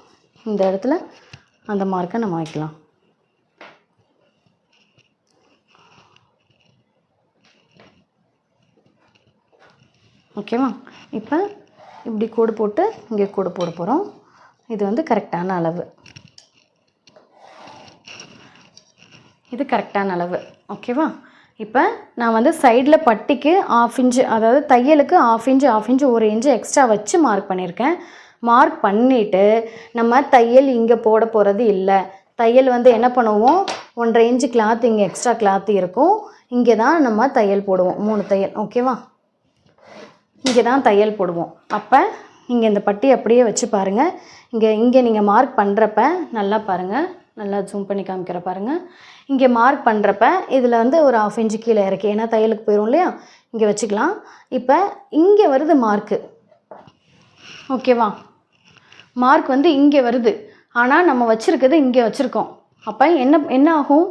இந்த இடத்துல அந்த மார்க்கை நம்ம வைக்கலாம். ஓகேவா? இப்போ இப்படி கோடு போட்டு இங்கே கோடு போட போகிறோம். இது வந்து கரெக்டான அளவு. ஓகேவா? இப்போ நான் வந்து சைடில் பட்டிக்கு 1/2 இன்ச்சு, அதாவது தையலுக்கு 1/2 இன்ச்சு 1 இன்ச்சு எக்ஸ்ட்ரா வச்சு மார்க் பண்ணியிருக்கேன். மார்க் பண்ணிவிட்டு நம்ம தையல் இங்கே போட போகிறது இல்லை. தையல் வந்து என்ன பண்ணுவோம், 1.5 இன்ச்சு கிளாத் இங்கே எக்ஸ்ட்ரா கிளாத் இருக்கும். இங்கே தான் நம்ம தையல் போடுவோம், 3 தையல். ஓகேவா? இங்கே தான் தையல் போடுவோம். அப்போ நீங்கள் இந்த பட்டி அப்படியே வச்சு பாருங்கள். இங்கே நீங்கள் மார்க் பண்ணுறப்ப நல்லா பாருங்கள், நல்லா ஜூம் பண்ணி காமிக்கிற பாருங்கள். இங்கே மார்க் பண்ணுறப்ப இதில் வந்து ஒரு 1/2 இன்ச்சு கீழே இறக்கி, ஏன்னா தையலுக்கு போயிடும் இல்லையா, இங்கே வச்சுக்கலாம். இப்போ இங்கே வருது மார்க்கு. ஓகேவா? மார்க் வந்து இங்கே வருது, ஆனால் நம்ம வச்சுருக்கிறது இங்கே வச்சுருக்கோம். அப்போ என்ன ஆகும்,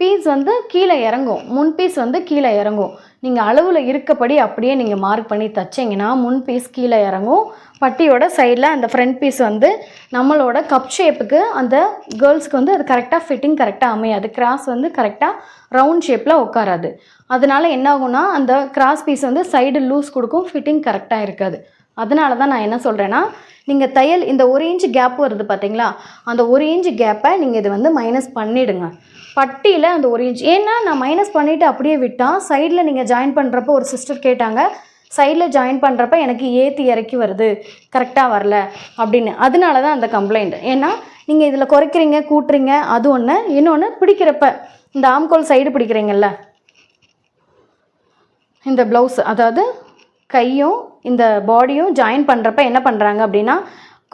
பீஸ் வந்து கீழே இறங்கும், முன் பீஸ் வந்து கீழே இறங்கும். நீங்கள் அளவில் இருக்கப்படி அப்படியே நீங்கள் மார்க் பண்ணி தைச்சிங்கன்னா முன் பீஸ் கீழே இறங்கும். பட்டியோட சைடில் அந்த ஃப்ரண்ட் பீஸ் வந்து நம்மளோட கப் ஷேப்புக்கு, அந்த கேர்ள்ஸ்க்கு வந்து அது கரெக்டாக ஃபிட்டிங் கரெக்டாக அமையாது. கிராஸ் வந்து கரெக்டாக ரவுண்ட் ஷேப்பில் உட்காராது. அதனால என்ன ஆகும்னா அந்த கிராஸ் பீஸ் வந்து சைடு லூஸ் கொடுக்கும், ஃபிட்டிங் கரெக்டாக இருக்காது. அதனால தான் நான் என்ன சொல்கிறேன்னா, நீங்கள் தையல் இந்த 1 இன்ச்சு கேப் வருது பார்த்தீங்களா, அந்த 1 இன்ச்சு கேப்பை நீங்கள் இது வந்து மைனஸ் பண்ணிவிடுங்க பட்டியில். அந்த 1 இன்ச், ஏன்னா நான் மைனஸ் பண்ணிவிட்டு அப்படியே விட்டால் சைடில் நீங்கள் ஜாயின் பண்ணுறப்போ ஒரு சிஸ்டர் கேட்டாங்க, சைடில் ஜாயின் பண்ணுறப்ப எனக்கு ஏற்றி இறக்கி வருது, கரெக்டாக வரல அப்படின்னு. அதனால தான் அந்த கம்ப்ளைண்ட். ஏன்னா நீங்கள் இதில் குறைக்கிறீங்க கூட்டுறீங்க, அது ஒன்று. இன்னொன்று பிடிக்கிறப்ப இந்த ஆம்கோல் சைடு பிடிக்கிறீங்கல்ல, இந்த ப்ளவுஸ், அதாவது கையும் இந்த பாடியும் ஜாயின் பண்ணுறப்ப என்ன பண்ணுறாங்க அப்படின்னா,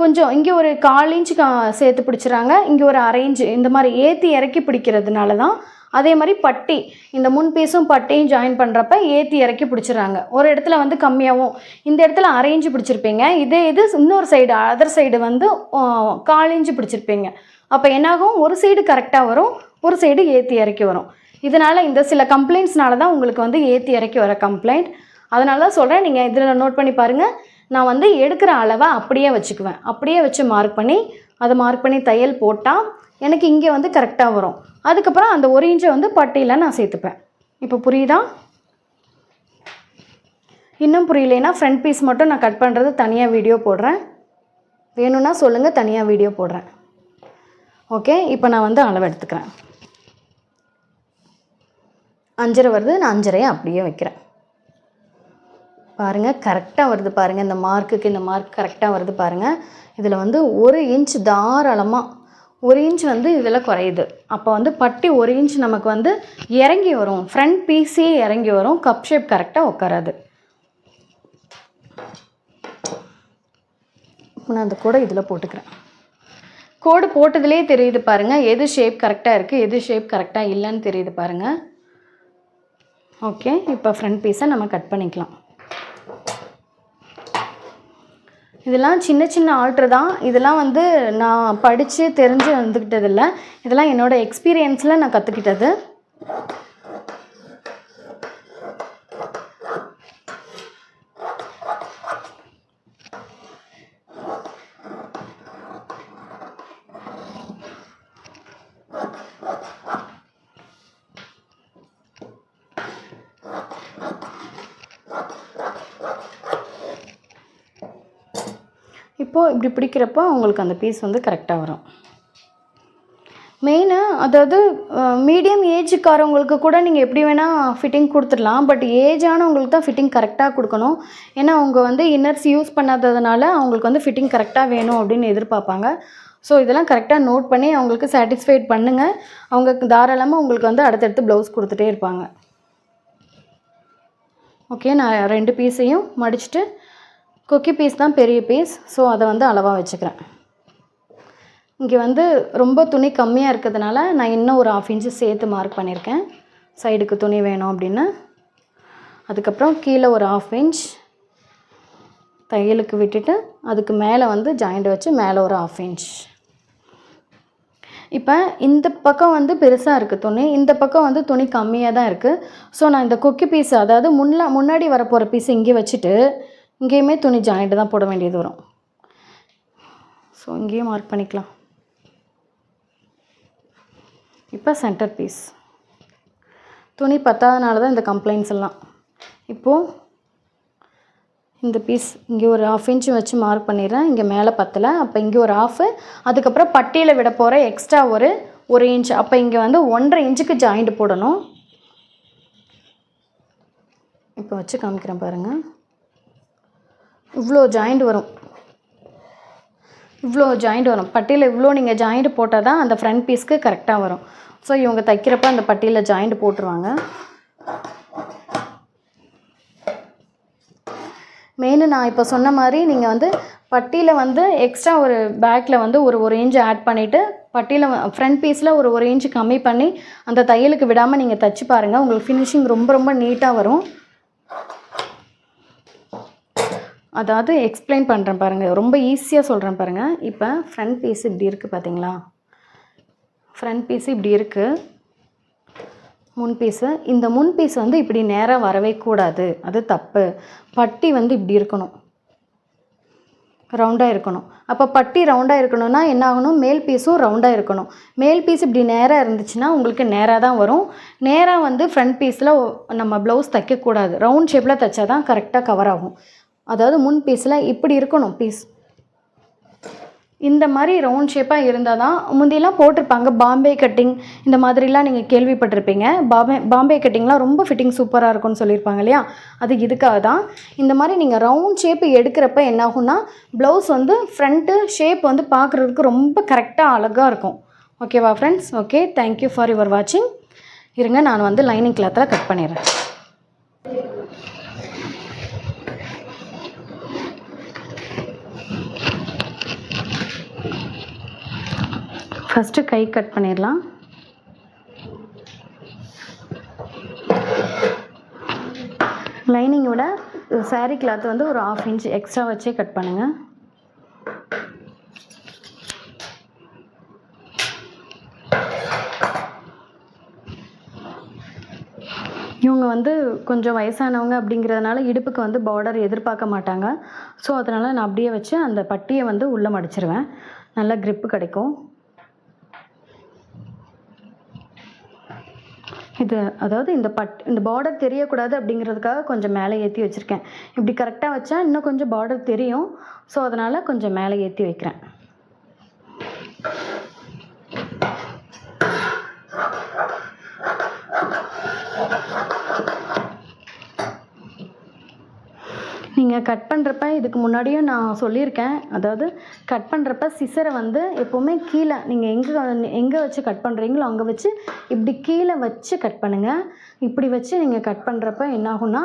கொஞ்சம் இங்கே ஒரு 1/4 இன்ச்சு சேர்த்து பிடிச்சிடறாங்க, இங்கே ஒரு 1/2 இன்ச்சு, இந்த மாதிரி ஏற்றி இறக்கி பிடிக்கிறதுனால தான் அதே மாதிரி பட்டி இந்த முன் பீஸும் பட்டியும் ஜாயின் பண்ணுறப்ப ஏற்றி இறக்கி பிடிச்சிடுறாங்க. ஒரு இடத்துல வந்து கம்மியாகவும் இந்த இடத்துல அரை இன்ச்சு பிடிச்சிருப்பீங்க, இதே இது இன்னொரு சைடு அதர் சைடு வந்து 1/4 இன்ச்சு பிடிச்சிருப்பீங்க. அப்போ என்னாகும், ஒரு சைடு கரெக்டாக வரும், ஒரு சைடு ஏற்றி இறக்கி வரும். இதனால் இந்த சில கம்ப்ளைண்ட்ஸ்னால தான் உங்களுக்கு வந்து ஏற்றி இறக்கி வர கம்ப்ளைண்ட். அதனால தான் சொல்கிறேன், நீங்கள் இதில் நோட் பண்ணி பாருங்கள். நான் வந்து எடுக்கிற அளவை அப்படியே வச்சுக்குவேன், அப்படியே வச்சு மார்க் பண்ணி தையல் போட்டால் எனக்கு இங்கே வந்து கரெக்டாக வரும். அதுக்கப்புறம் அந்த 1 இன்ச்சை வந்து பட்டியில் நான் சேர்த்துப்பேன். இப்போ புரியுதா? இன்னும் புரியலைன்னா ஃப்ரண்ட் பீஸ் மட்டும் நான் கட் பண்ணுறது தனியாக வீடியோ போடுறேன், வேணும்னா சொல்லுங்கள், தனியாக வீடியோ போடுறேன். ஓகே, இப்போ நான் வந்து அளவு எடுத்துக்கிறேன். 5.5 வருது, நான் 5.5 அப்படியே வைக்கிறேன். பாருங்கள் கரெக்டாக வருது பாருங்கள், இந்த மார்க்குக்கு இந்த மார்க் கரெக்டாக வருது பாருங்கள். இதில் வந்து 1 இன்ச் தாராளமாக 1 இன்ச் வந்து இதில் குறையுது. அப்போ வந்து பட்டி 1 இன்ச் நமக்கு வந்து இறங்கி வரும், ஃப்ரண்ட் பீஸே இறங்கி வரும், கப் ஷேப் கரெக்டாக உட்காராது. நான் அந்த கோடை இதில் போட்டுக்கிறேன். கோடு போட்டதுலேயே தெரியுது பாருங்கள், எது ஷேப் கரெக்டாக இருக்குது, எது ஷேப் கரெக்டாக இல்லைன்னு தெரியுது பாருங்கள். ஓகே, இப்போ ஃப்ரண்ட் பீஸை நம்ம கட் பண்ணிக்கலாம். இதெல்லாம் சின்ன சின்ன ஆல்ட்ரு தான், இதெல்லாம் வந்து நான் படித்து தெரிஞ்சு வந்துக்கிட்டதில்லை, இதெல்லாம் என்னோடய எக்ஸ்பீரியன்ஸில் நான் கற்றுக்கிட்டது. இப்போது இப்படி பிடிக்கிறப்போ உங்களுக்கு அந்த பீஸ் வந்து கரெக்டாக வரும். மெயினாக அதாவது மீடியம் ஏஜுக்காரவங்களுக்கு கூட நீங்கள் எப்படி வேணால் ஃபிட்டிங் கொடுத்துடலாம், பட் ஏஜானவங்களுக்கு தான் ஃபிட்டிங் கரெக்டாக கொடுக்கணும். ஏன்னா அவங்க வந்து இன்னர்ஸ் யூஸ் பண்ணாததுனால அவங்களுக்கு வந்து ஃபிட்டிங் கரெக்டாக வேணும் அப்படின்னு எதிர்பார்ப்பாங்க. ஸோ இதெல்லாம் கரெக்டாக நோட் பண்ணி அவங்களுக்கு சாட்டிஸ்ஃபைட் பண்ணுங்கள். அவங்க தாராளமாக உங்களுக்கு வந்து அடுத்தடுத்து ப்ளவுஸ் கொடுத்துட்டே இருப்பாங்க. ஓகே, நான் 2 பீஸையும் மடிச்சுட்டு, கொக்கி பீஸ் தான் பெரிய பீஸ், ஸோ அதை வந்து அளவாக வச்சுக்கிறேன். இங்கே வந்து ரொம்ப துணி கம்மியாக இருக்கிறதுனால நான் இன்னும் ஒரு 1/2 இன்ச்சு சேர்த்து மார்க் பண்ணியிருக்கேன், சைடுக்கு துணி வேணும் அப்படின்னு. அதுக்கப்புறம் கீழே ஒரு 1/2 இன்ச் தையலுக்கு விட்டுட்டு அதுக்கு மேலே வந்து ஜாயிண்ட் வச்சு மேலே ஒரு 1/2 இன்ச். இப்போ இந்த பக்கம் வந்து பெருசாக இருக்குது துணி, இந்த பக்கம் வந்து துணி கம்மியாக தான் இருக்குது. ஸோ நான் இந்த கொக்கி பீஸ், அதாவது முன்னாடி வரப்போகிற பீஸ் இங்கே வச்சுட்டு இங்கேயுமே துணி ஜாயிண்ட்டு தான் போட வேண்டியது வரும். ஸோ இங்கேயும் மார்க் பண்ணிக்கலாம். இப்போ சென்டர் பீஸ் துணி பத்தாதனால தான் இந்த கம்ப்ளைண்ட்ஸ் எல்லாம். இப்போது இந்த பீஸ் இங்கே ஒரு 1/2 இன்ச்சு வச்சு மார்க் பண்ணிடுறேன், இங்கே மேலே பத்தலை, அப்போ இங்கே ஒரு 1/2, அதுக்கப்புறம் பட்டியில் விட போகிற எக்ஸ்ட்ரா ஒரு 1 இன்ச், அப்போ இங்கே வந்து 1.5 இன்ச்சுக்கு ஜாயிண்ட் போடணும். இப்போ வச்சு காமிக்கிறேன் பாருங்கள், இவ்வளோ ஜாயிண்ட் வரும், இவ்வளோ ஜாயிண்ட் வரும் பட்டியில். இவ்வளோ நீங்கள் ஜாயிண்ட் போட்டால் தான் அந்த ஃப்ரண்ட் பீஸ்க்கு கரெக்டாக வரும். ஸோ இவங்க தைக்கிறப்ப அந்த பட்டியில் ஜாயிண்ட் போட்டுருவாங்க. மெயின் நான் இப்போ சொன்ன மாதிரி நீங்கள் வந்து பட்டியில் வந்து எக்ஸ்ட்ரா ஒரு பேக்கில் வந்து ஒரு இன்ச் ஆட் பண்ணிவிட்டு பட்டியில் ஃப்ரண்ட் பீஸில் ஒரு 1 இன்ச்சு கம்மி பண்ணி அந்த தையலுக்கு விடாமல் நீங்கள் தைச்சி பாருங்கள், உங்களுக்கு ஃபினிஷிங் ரொம்ப நீட்டாக வரும். அதாவது எக்ஸ்பிளைன் பண்ணுறேன் பாருங்கள், ரொம்ப ஈஸியாக சொல்கிறேன் பாருங்கள். இப்போ ஃப்ரண்ட் பீஸ் இப்படி இருக்குது பார்த்தீங்களா, ஃப்ரண்ட் பீஸு இப்படி இருக்குது, முன் பீஸு. இந்த முன் பீஸ் வந்து இப்படி நேராக வரவே கூடாது, அது தப்பு. பட்டி வந்து இப்படி இருக்கணும், ரவுண்டாக இருக்கணும். அப்போ பட்டி ரவுண்டாக இருக்கணும்னா என்ன ஆகணும், மேல் பீஸும் ரவுண்டாக இருக்கணும். மேல் பீஸ் இப்படி நேராக இருந்துச்சுன்னா உங்களுக்கு நேராக தான் வரும். நேராக வந்து ஃப்ரண்ட் பீஸில் நம்ம ப்ளவுஸ் தைக்கக்கூடாது, ரவுண்ட் ஷேப்பில் தைச்சா தான் கரெக்டாக கவர் ஆகும். அதாவது முன் பீஸில் இப்படி இருக்கணும் பீஸ், இந்த மாதிரி ரவுண்ட் ஷேப்பாக இருந்தால் தான். முந்தியெல்லாம் போட்டிருப்பாங்க பாம்பே கட்டிங், இந்த மாதிரிலாம் நீங்கள் கேள்விப்பட்டிருப்பீங்க. பாம்பே கட்டிங்லாம் ரொம்ப ஃபிட்டிங் சூப்பராக இருக்கும்னு சொல்லியிருப்பாங்க இல்லையா, அது இதுக்காக தான். இந்த மாதிரி நீங்கள் ரவுண்ட் ஷேப்பு எடுக்கிறப்ப என்ன ஆகும்னா ப்ளவுஸ் வந்து ஃப்ரண்ட்டு ஷேப் வந்து பார்க்குறதுக்கு ரொம்ப கரெக்டாக அழகாக இருக்கும். ஓகேவா friends? Okay, thank you for your வாட்சிங். இருங்க, நான் வந்து லைனிங் கிளாத்தில் கட் பண்ணிடுறேன். ஃபஸ்ட்டு கை கட் பண்ணிடலாம். லைனிங்கை விட saree கிளாத் வந்து ஒரு 1/2 இன்ச் எக்ஸ்ட்ரா வச்சே கட் பண்ணுங்கள். இவங்க வந்து கொஞ்சம் வயசானவங்க அப்படிங்கிறதுனால இடுப்புக்கு வந்து பார்டர் எதிர்பார்க்க மாட்டாங்க. ஸோ அதனால் நான் அப்படியே வச்சு அந்த பட்டியை வந்து உள்ளே மடிச்சிருவேன். நல்ல grip கிடைக்கும். இது அதாவது இந்த பார்டர் தெரியக்கூடாது அப்படிங்கிறதுக்காக கொஞ்சம் மேலே ஏற்றி வச்சுருக்கேன். இப்படி கரெக்டாக வச்சா இன்னும் கொஞ்சம் பார்டர் தெரியும். ஸோ அதனால் கொஞ்சம் மேலே ஏற்றி வைக்கிறேன். நீங்கள் கட் பண்ணுறப்ப இதுக்கு முன்னாடியும் நான் சொல்லியிருக்கேன். அதாவது கட் பண்ணுறப்ப சிசரை வந்து எப்போவுமே கீழே நீங்கள் எங்கே வச்சு கட் பண்ணுறீங்களோ அங்கே வச்சு இப்படி கீழே வச்சு கட் பண்ணுங்கள். இப்படி வச்சு நீங்கள் கட் பண்ணுறப்ப என்னாகும்னா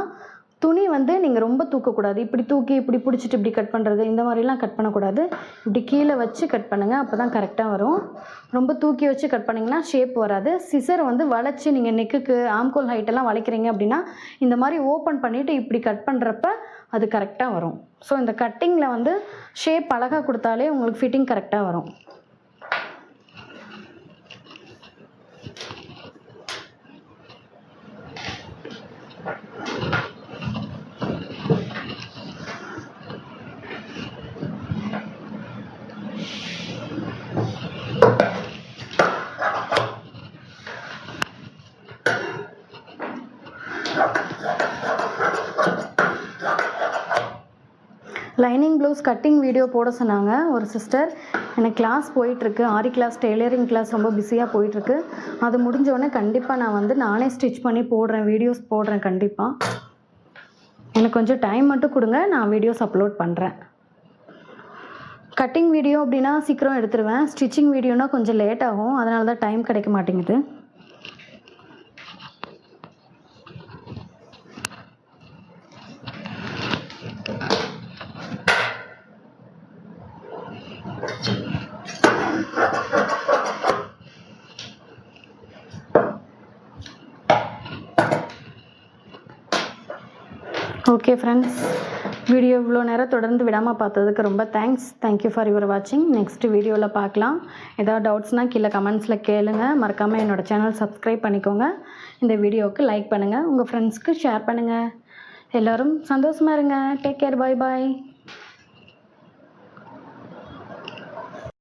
துணி வந்து நீங்கள் ரொம்ப தூக்கக்கூடாது. இப்படி தூக்கி இப்படி பிடிச்சிட்டு இப்படி கட் பண்ணுறது இந்த மாதிரிலாம் கட் பண்ணக்கூடாது. இப்படி கீழே வச்சு கட் பண்ணுங்கள். அப்போ தான் கரெக்டாக வரும். ரொம்ப தூக்கி வச்சு கட் பண்ணிங்கன்னா ஷேப் வராது. சிசர் வந்து வளைச்சி நீங்கள் நெக்குக்கு ஆம்கோல் ஹைட்டெல்லாம் வளைக்கிறீங்க அப்படின்னா இந்த மாதிரி ஓப்பன் பண்ணிவிட்டு இப்படி கட் பண்ணுறப்ப அது கரெக்டாக வரும். ஸோ இந்த கட்டிங்கில் வந்து ஷேப் அழகாக கொடுத்தாலே உங்களுக்கு ஃபிட்டிங் கரெக்டாக வரும். லைனிங் ப்ளவுஸ் கட்டிங் வீடியோ போட சொன்னாங்க ஒரு சிஸ்டர். எனக்கு கிளாஸ் போயிட்டுருக்கு, ஆரி கிளாஸ், டெய்லரிங் கிளாஸ் ரொம்ப பிஸியாக போயிட்டுருக்கு. அது முடிஞ்சோடனே கண்டிப்பாக நான் வந்து நானே ஸ்டிச் பண்ணி போடுறேன், வீடியோஸ் போடுறேன். கண்டிப்பாக எனக்கு கொஞ்சம் டைம் மட்டும் கொடுங்க, நான் வீடியோஸ் அப்லோட் பண்ணுறேன். கட்டிங் வீடியோ அப்படின்னா சீக்கிரம் எடுத்துருவேன். ஸ்டிச்சிங் வீடியோனா கொஞ்சம் லேட் ஆகும். அதனால தான் டைம் கிடைக்க மாட்டேங்குது. ஓகே ஃப்ரெண்ட்ஸ், வீடியோ இவ்வளோ நேரம் தொடர்ந்து விடாமல் பார்த்ததுக்கு ரொம்ப தேங்க்ஸ். தேங்க்யூ ஃபார் யுவர் வாட்சிங். நெக்ஸ்ட் வீடியோவில் பார்க்கலாம். ஏதாவது டவுட்ஸ்னால் கீழே கமெண்ட்ஸில் கேளுங்க. மறக்காமல் என்னோடய சேனல் சப்ஸ்கிரைப் பண்ணிக்கோங்க. இந்த வீடியோவுக்கு லைக் பண்ணுங்கள், உங்கள் ஃப்ரெண்ட்ஸ்க்கு ஷேர் பண்ணுங்கள். எல்லோரும் சந்தோஷமாக இருங்க. Take care. பாய் பாய்.